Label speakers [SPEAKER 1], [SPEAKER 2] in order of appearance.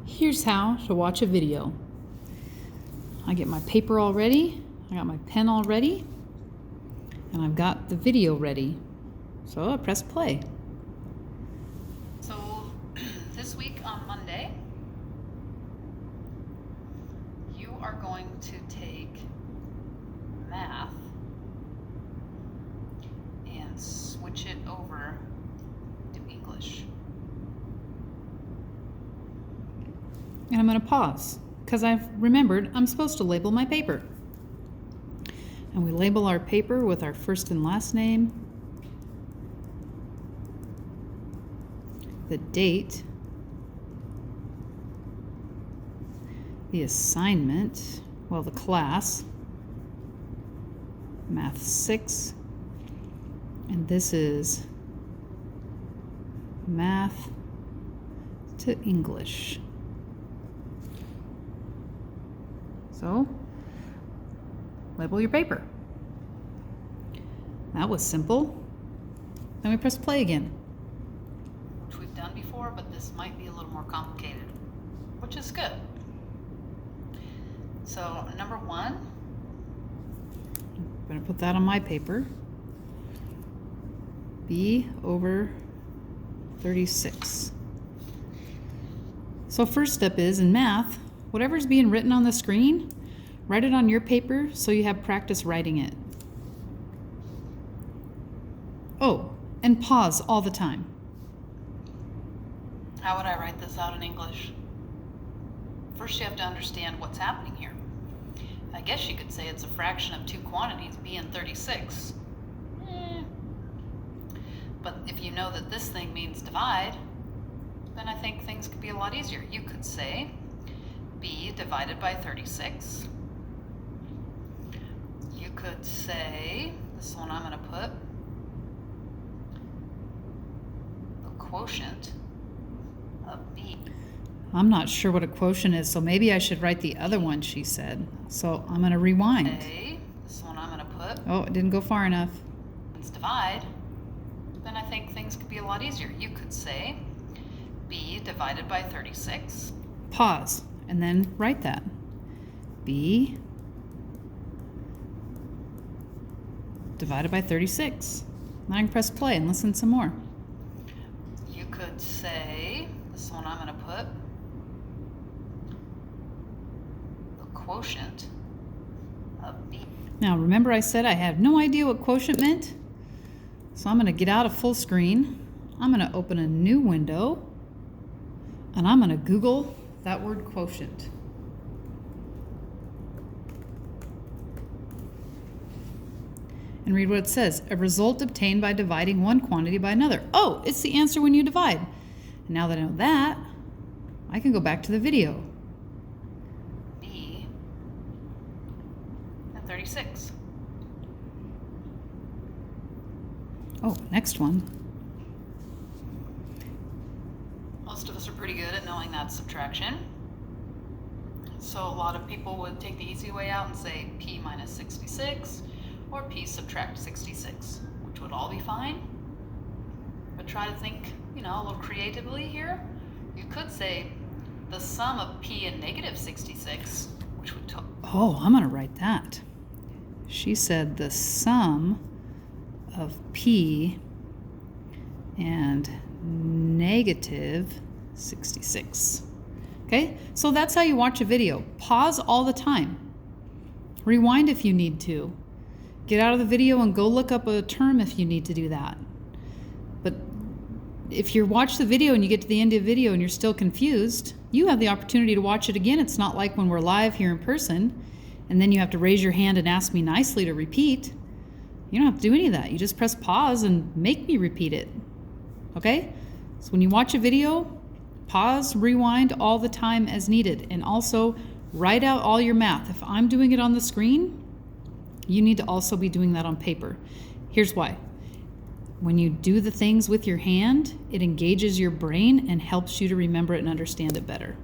[SPEAKER 1] Here's how to watch a video. I get my paper all ready, I got my pen all ready, and I've got the video ready. So I press play.
[SPEAKER 2] So this week on Monday, you are going to take math and switch it over to English.
[SPEAKER 1] And I'm going to pause because I've remembered I'm supposed to label my paper. And we label our paper with our first and last name, the date, the assignment, well, the class, Math 6, and this is Math to English. So, label your paper. That was simple. Then we press play again.
[SPEAKER 2] Which we've done before, but this might be a little more complicated, which is good. So number 1,
[SPEAKER 1] I'm going to put that on my paper. B over 36. So first step is, in math, whatever's being written on the screen, write it on your paper so you have practice writing it. Oh, and pause all the time.
[SPEAKER 2] how would I write this out in English? First, you have to understand what's happening here. I guess you could say it's a fraction of two quantities, b and 36. But if you know that this thing means divide, then I think things could be a lot easier. You could say b divided by 36. You could say, this one I'm going to put, the quotient of b.
[SPEAKER 1] I'm not sure what a quotient is, so maybe I should write the other one she said. So I'm going to rewind.
[SPEAKER 2] Okay, this one I'm going to put,
[SPEAKER 1] Oh, it didn't go far enough.
[SPEAKER 2] let's divide, then I think things could be a lot easier. You could say b divided by 36.
[SPEAKER 1] Pause, and then write that. B divided by 36. Now I can press play and listen some more.
[SPEAKER 2] You could say, this one I'm going to put, the quotient of b.
[SPEAKER 1] Now remember I said I had no idea what quotient meant? So I'm going to get out of full screen. I'm going to open a new window, and I'm going to Google that word quotient. And read what it says. A result obtained by dividing one quantity by another. Oh, it's the answer when you divide. And now that I know that, I can go back to the video.
[SPEAKER 2] b and 36.
[SPEAKER 1] Oh, next one.
[SPEAKER 2] Most of us are pretty good at knowing that subtraction. So a lot of people would take the easy way out and say p minus 66 or p subtract 66, which would all be fine. But try to think, a little creatively here. You could say the sum of p and negative 66, which would
[SPEAKER 1] Oh, I'm going to write that. She said the sum of p and negative 66. Okay, so that's how you watch a video. Pause all the time. Rewind if you need to. Get out of the video and go look up a term if you need to do that. But if you watch the video and you get to the end of the video and you're still confused, you have the opportunity to watch it again. It's not like when we're live here in person and then you have to raise your hand and ask me nicely to repeat. You don't have to do any of that. You just press pause and make me repeat it. Okay? So when you watch a video, pause, rewind all the time as needed. And also write out all your math. If I'm doing it on the screen, you need to also be doing that on paper. Here's why. When you do the things with your hand, it engages your brain and helps you to remember it and understand it better.